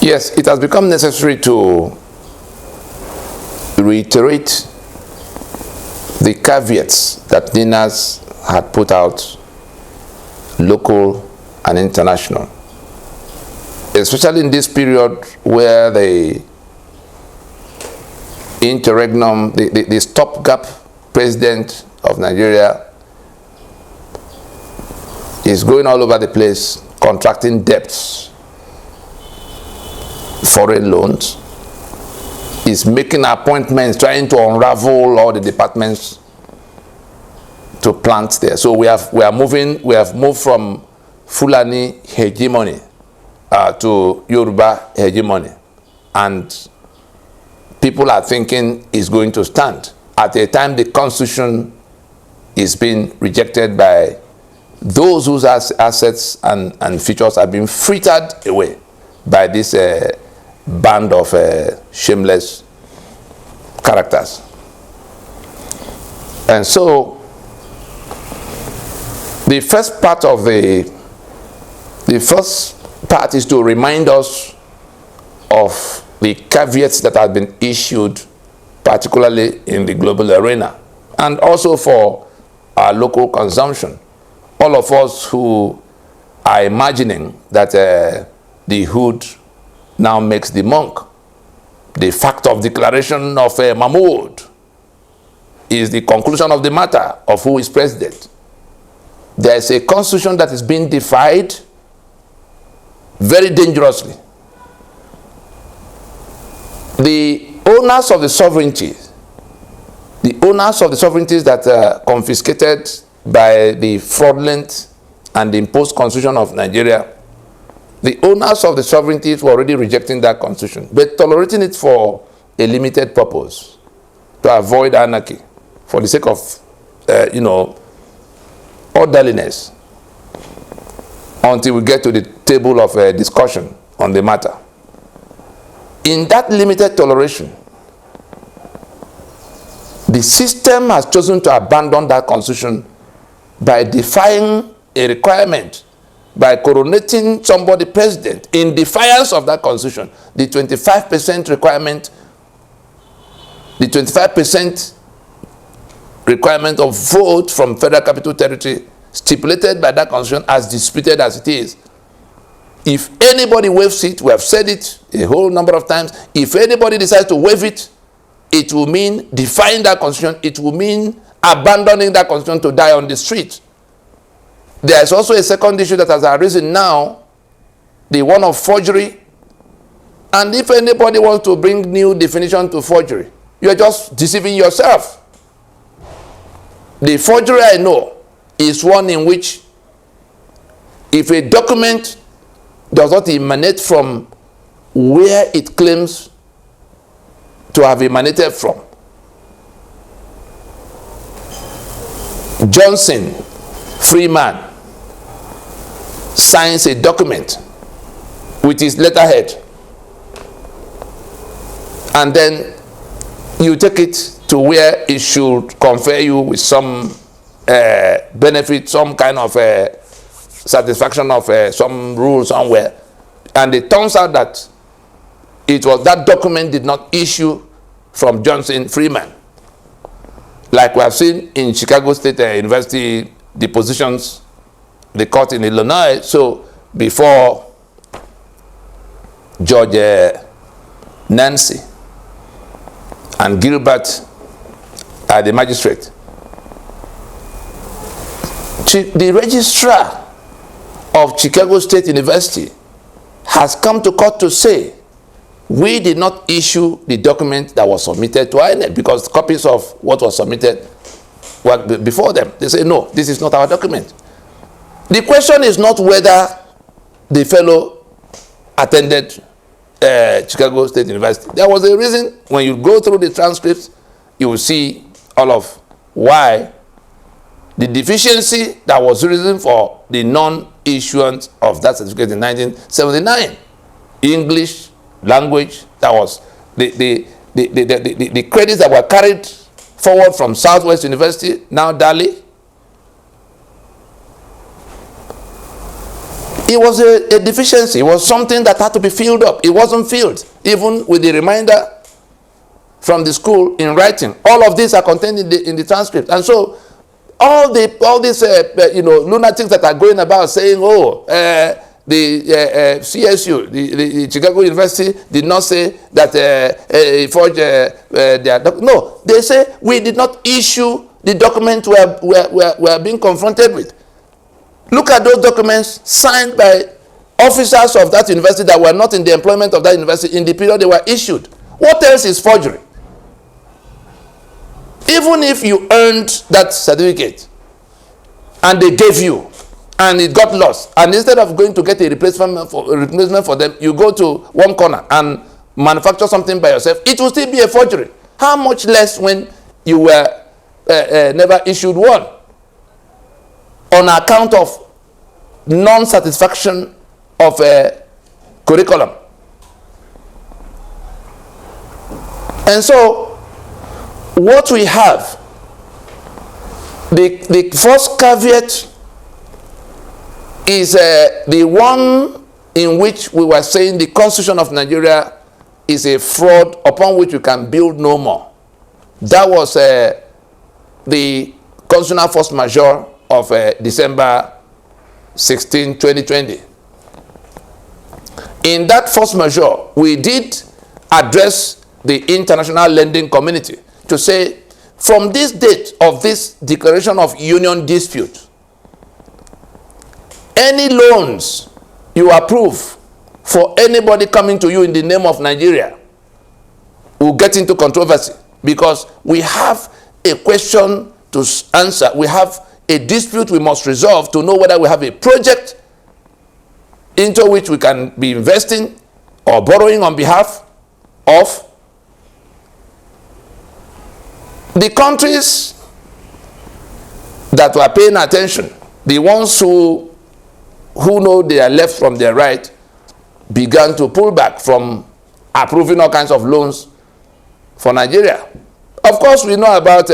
Yes, it has become necessary to reiterate the caveats that NINAS had put out, local and international, especially in this period where the Interregnum, the stopgap president of Nigeria, is going all over the place contracting debts, foreign loans, is making appointments, trying to unravel all the departments to plant there. So we have moved from Fulani hegemony to Yoruba hegemony, and people are thinking it's going to stand at a time the constitution is being rejected by those whose assets and features are being frittered away by this band of shameless characters. And so the first part is to remind us of the caveats that have been issued, particularly in the global arena, and also for our local consumption. All of us who are imagining that the hood now makes the monk. The fact of declaration of Mahmoud is the conclusion of the matter of who is president. There is a constitution that is being defied very dangerously. The owners of the sovereignties that are confiscated by the fraudulent and imposed constitution of Nigeria, the owners of the sovereignties were already rejecting that constitution, but tolerating it for a limited purpose, to avoid anarchy, for the sake of, orderliness, until we get to the table of discussion on the matter. In that limited toleration, the system has chosen to abandon that constitution by defying a requirement, by coronating somebody president in defiance of that constitution. The 25% requirement, the 25% requirement of vote from Federal Capital Territory stipulated by that constitution, as disputed as it is. If anybody waives it, we have said it a whole number of times, if anybody decides to waive it, it will mean defying that constitution, it will mean abandoning that constitution to die on the street. There is also a second issue that has arisen now, the one of forgery. And if anybody wants to bring new definition to forgery, you are just deceiving yourself. The forgery I know is one in which if a document does not emanate from where it claims to have emanated from. Johnson, Freeman, signs a document with his letterhead, and then you take it to where it should confer you with some benefit, some kind of satisfaction of some rule somewhere, and it turns out that it was that document did not issue from Johnson Freeman, like we have seen in Chicago State University depositions, the court in Illinois. So before Judge Nancy and Gilbert are the magistrate, the registrar of Chicago State University has come to court to say, we did not issue the document that was submitted to INEC, because copies of what was submitted were before them. They say, no, this is not our document. The question is not whether the fellow attended Chicago State University. There was a reason. When you go through the transcripts, you will see all of why the deficiency that was the reason for the non-issuance of that certificate in 1979. English language, that was the credits that were carried forward from Southwest University, now Dali. It was a deficiency. It was something that had to be filled up. It wasn't filled, even with the reminder from the school in writing. All of these are contained in the transcript. And so all these lunatics that are going about saying, oh, the CSU, the Chicago University did not say that forged their no, they say we did not issue the document we are being confronted with. Look at those documents signed by officers of that university that were not in the employment of that university in the period they were issued. What else is forgery? Even if you earned that certificate and they gave you and it got lost, and instead of going to get a replacement for them, you go to one corner and manufacture something by yourself, it will still be a forgery. How much less when you were never issued one on account of non-satisfaction of a curriculum. And so what we have, the first caveat is the one in which we were saying the Constitution of Nigeria is a fraud upon which we can build no more. That was the constitutional force majeure of December 16, 2020. In that force majeure, we did address the international lending community to say, from this date of this declaration of union dispute, any loans you approve for anybody coming to you in the name of Nigeria will get into controversy, because we have a question to answer. We have a dispute we must resolve to know whether we have a project into which we can be investing or borrowing on behalf of. The countries that were paying attention, the ones who know their left from their right, began to pull back from approving all kinds of loans for Nigeria. Of course, we know about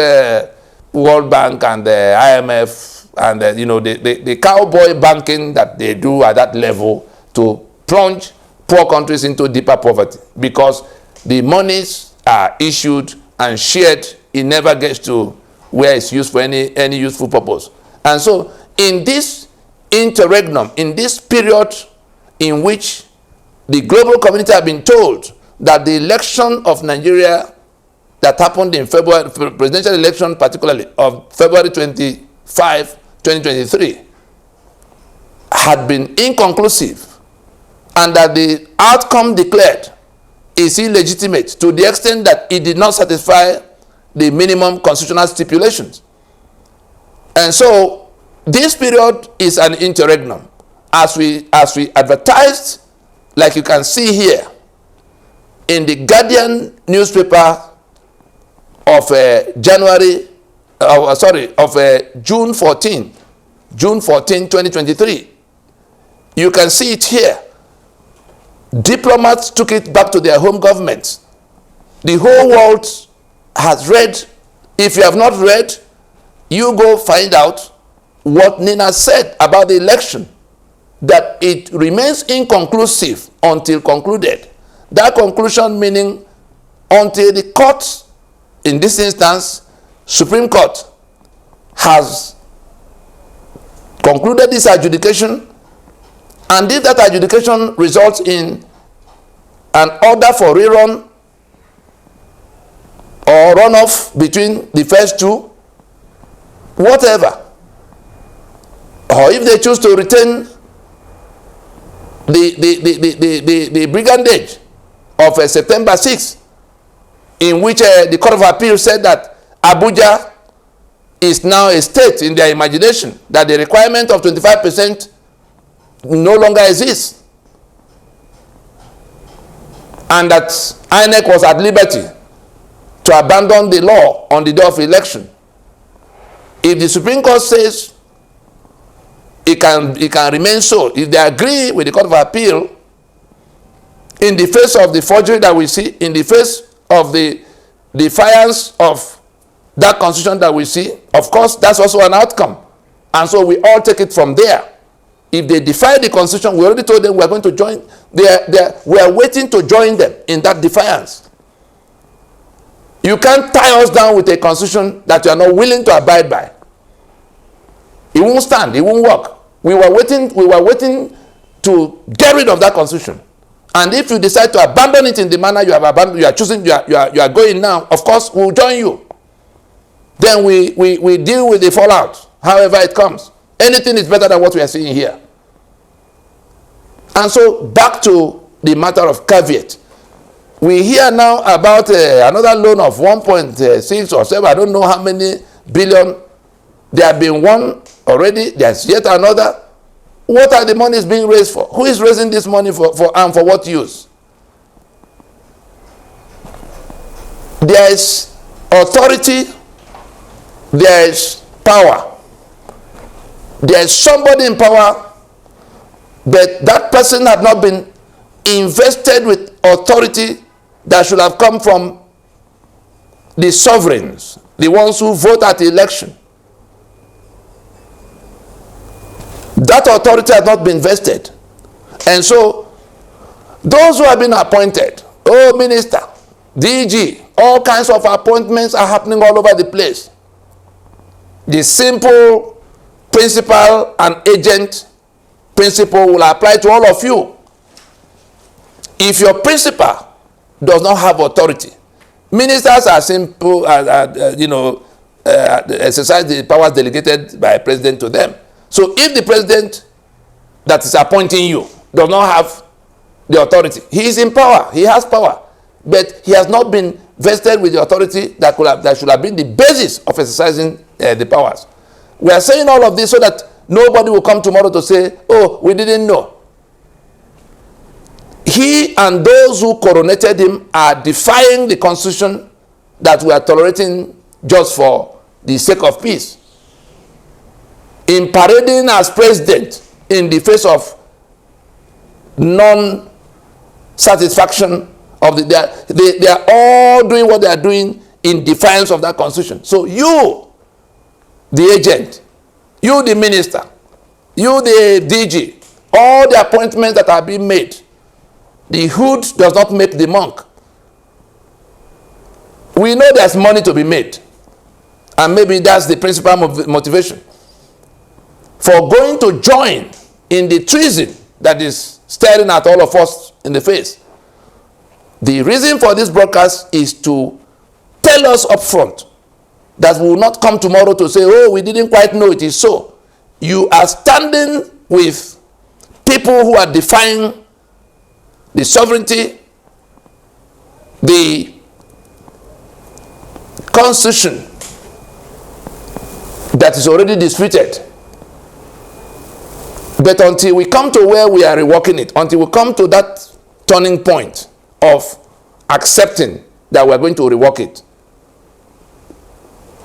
World Bank and the IMF and the cowboy banking that they do at that level to plunge poor countries into deeper poverty, because the monies are issued and shared. It never gets to where it's used for any useful purpose. And so in this interregnum, in this period in which the global community have been told that the election of Nigeria that happened in February, presidential election particularly of February 25, 2023, had been inconclusive, and that the outcome declared is illegitimate to the extent that it did not satisfy the minimum constitutional stipulations. And so this period is an interregnum. As we advertised, like you can see here, in the Guardian newspaper of June 14, 2023. You can see it here. Diplomats took it back to their home governments. The whole world has read. If you have not read, you go find out what NINAS said about the election, that it remains inconclusive until concluded. That conclusion meaning until the court, in this instance, Supreme Court, has concluded this adjudication, and if that adjudication results in an order for rerun or runoff between the first two, whatever, or if they choose to retain the brigandage of September 6th, in which the Court of Appeal said that Abuja is now a state in their imagination, that the requirement of 25% no longer exists, and that INEC was at liberty to abandon the law on the day of election. If the Supreme Court says it can remain so, if they agree with the Court of Appeal, in the face of the forgery that we see, in the face of the defiance of that constitution that we see, of course, that's also an outcome. And so we all take it from there. If they defy the Constitution, we already told them we are going to join. We are waiting to join them in that defiance. You can't tie us down with a Constitution that you are not willing to abide by. It won't stand. It won't work. We were waiting to get rid of that Constitution. And if you decide to abandon it in the manner you have abandoned, you are choosing, you are going now, of course, we'll join you. Then we deal with the fallout, however it comes. Anything is better than what we are seeing here. And so, back to the matter of caveat. We hear now about another loan of 1.6 or 7, I don't know how many billion. There have been one already, there's yet another. What are the monies being raised for? Who is raising this money for and for what use? There is authority, there is power. There is somebody in power, but that person had not been invested with authority that should have come from the sovereigns, the ones who vote at the election. That authority has not been vested. And so, those who have been appointed, minister, DG, all kinds of appointments are happening all over the place. The simple principal and agent principle will apply to all of you. If your principal does not have authority, ministers are simple, exercise the powers delegated by a president to them. So if the president that is appointing you does not have the authority, he is in power, he has power, but he has not been vested with the authority that should have been the basis of exercising the powers. We are saying all of this so that nobody will come tomorrow to say, oh, we didn't know. He and those who coronated him are defying the Constitution that we are tolerating just for the sake of peace. In parading as president in the face of non-satisfaction of they are all doing what they are doing in defiance of that Constitution. So you, the agent, you, the minister, you, the DG, all the appointments that are being made, the hood does not make the monk. We know there's money to be made, and maybe that's the principal motivation for going to join in the treason that is staring at all of us in the face. The reason for this broadcast is to tell us up front that we will not come tomorrow to say, oh, we didn't quite know it is so. You are standing with people who are defying the sovereignty, the Constitution that is already disputed. But until we come to where we are reworking it, until we come to that turning point of accepting that we are going to rework it,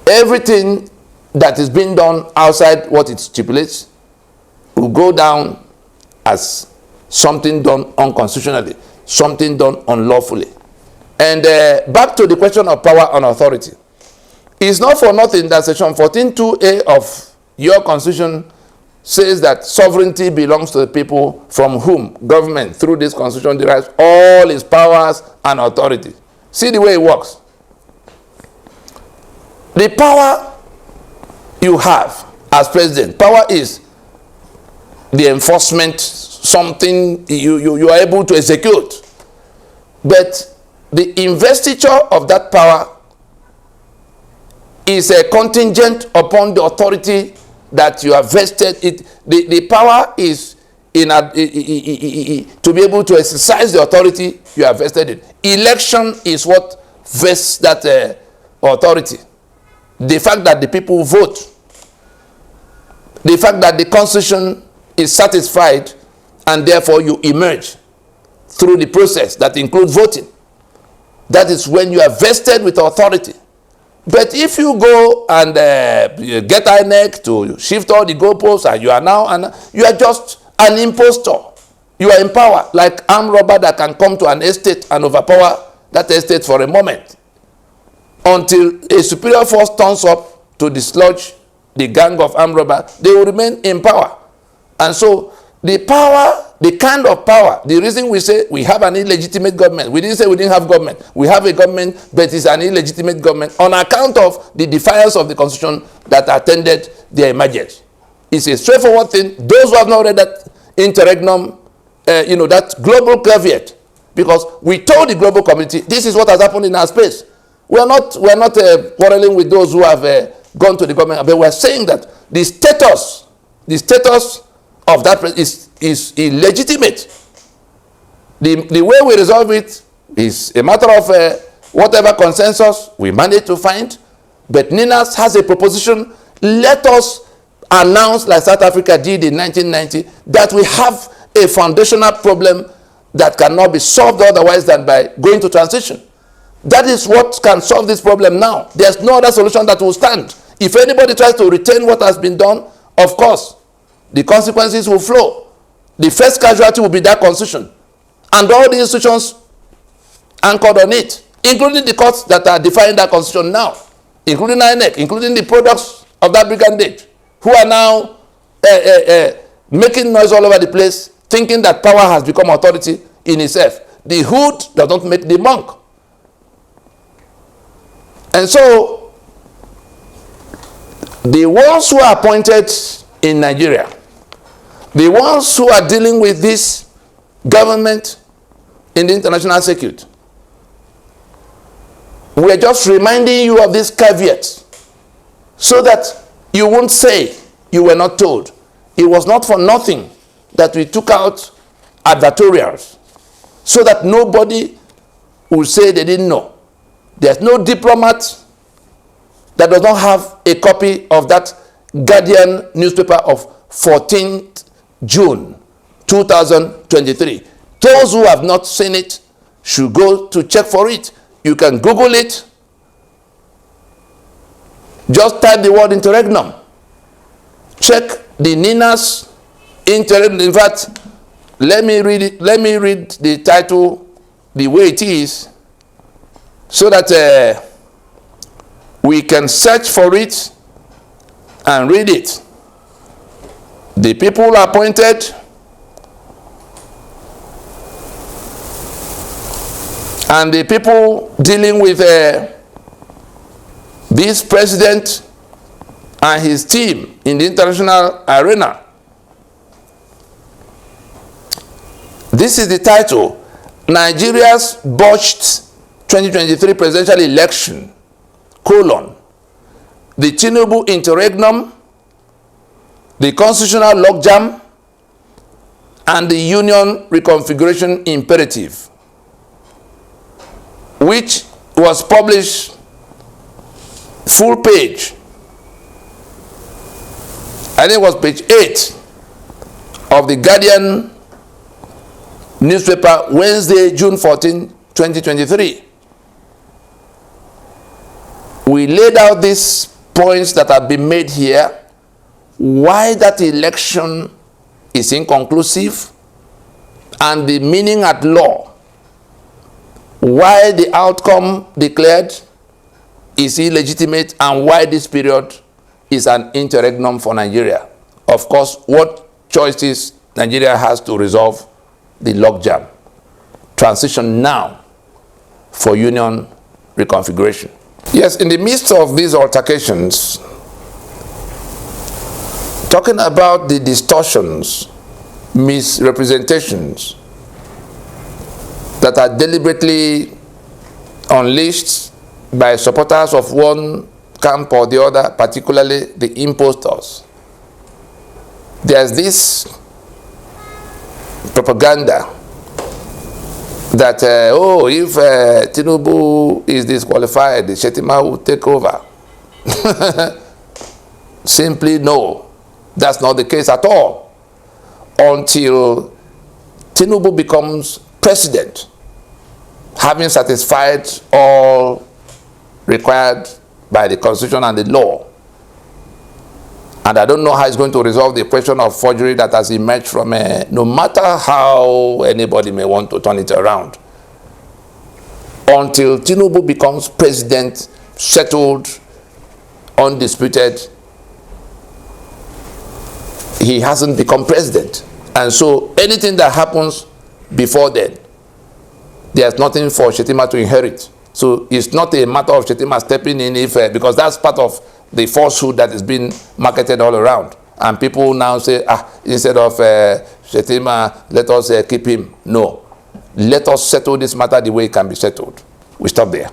everything that is being done outside what it stipulates will go down as something done unconstitutionally, something done unlawfully. And back to the question of power and authority. It's not for nothing that section 14.2a of your Constitution says that sovereignty belongs to the people, from whom government, through this Constitution, derives all its powers and authority. See the way it works. The power you have as president, power is the enforcement, something you are able to execute. But the investiture of that power is a contingent upon the authority that you have vested. The power is to be able to exercise the authority you have vested in. Election is what vests that authority. The fact that the people vote, the fact that the Constitution is satisfied, and therefore you emerge through the process that includes voting. That is when you are vested with authority. But if you go and get INEC to shift all the goalposts, and you are now, and you are just an impostor. You are in power, like armed robber that can come to an estate and overpower that estate for a moment, until a superior force turns up to dislodge the gang of armed robbers. They will remain in power. And so the power, the kind of power, the reason we say we have an illegitimate government, we didn't say we didn't have government. We have a government, but it's an illegitimate government on account of the defiance of the Constitution that attended their emergence. It's a straightforward thing. Those who have not read that Interregnum, that global caveat, because we told the global community, this is what has happened in our space. We're not quarreling with those who have gone to the government, but we're saying that the status of that is illegitimate. The way we resolve it is a matter of whatever consensus we manage to find. But NINAS has a proposition. Let us announce, like South Africa did in 1990, that we have a foundational problem that cannot be solved otherwise than by going to transition. That is what can solve this problem now. There's no other solution that will stand. If anybody tries to retain what has been done, of course, the consequences will flow. The first casualty will be that constitution. And all the institutions anchored on it, including the courts that are defying that constitution now, including INEC, including the products of that brigandage, who are now making noise all over the place, thinking that power has become authority in itself. The hood does not make the monk. And so, the ones who are appointed in Nigeria, the ones who are dealing with this government in the international circuit, we are just reminding you of this caveat so that you won't say you were not told. It was not for nothing that we took out advertorials so that nobody will say they didn't know. There's no diplomat that does not have a copy of that Guardian newspaper of 14th June 2023. Those who have not seen it should go to check for it. You can Google it. Just type the word Interregnum. Check the NINAS Interregnum. In fact, let me read it. Let me read the title the way it is, so that we can search for it and read it. The people appointed and the people dealing with this president and his team in the international arena. This is the title: Nigeria's botched 2023 presidential election, the Tinubu Interregnum, the Constitutional Logjam, and the Union Reconfiguration Imperative, which was published full page. I think it was page 8 of the Guardian newspaper, Wednesday, June 14, 2023. We laid out these points that have been made here, why that election is inconclusive, and the meaning at law, why the outcome declared is illegitimate, and why this period is an interregnum for Nigeria. Of course, what choices Nigeria has to resolve the logjam. Transition now for union reconfiguration. Yes, in the midst of these altercations, talking about the distortions, misrepresentations that are deliberately unleashed by supporters of one camp or the other, particularly the impostors. There's this propaganda that, if Tinubu is disqualified, the Shetima will take over. Simply no, that's not the case at all. Until Tinubu becomes president, having satisfied all required by the Constitution and the law. And I don't know how it's going to resolve the question of forgery that has emerged from no matter how anybody may want to turn it around. Until Tinubu becomes president, settled, undisputed, he hasn't become president. And so anything that happens before then, there's nothing for Shetima to inherit. So it's not a matter of Shetima stepping in if, because that's part of the falsehood that is being marketed all around. And people now say, instead of Shetima, let us keep him. No. Let us settle this matter the way it can be settled. We stop there.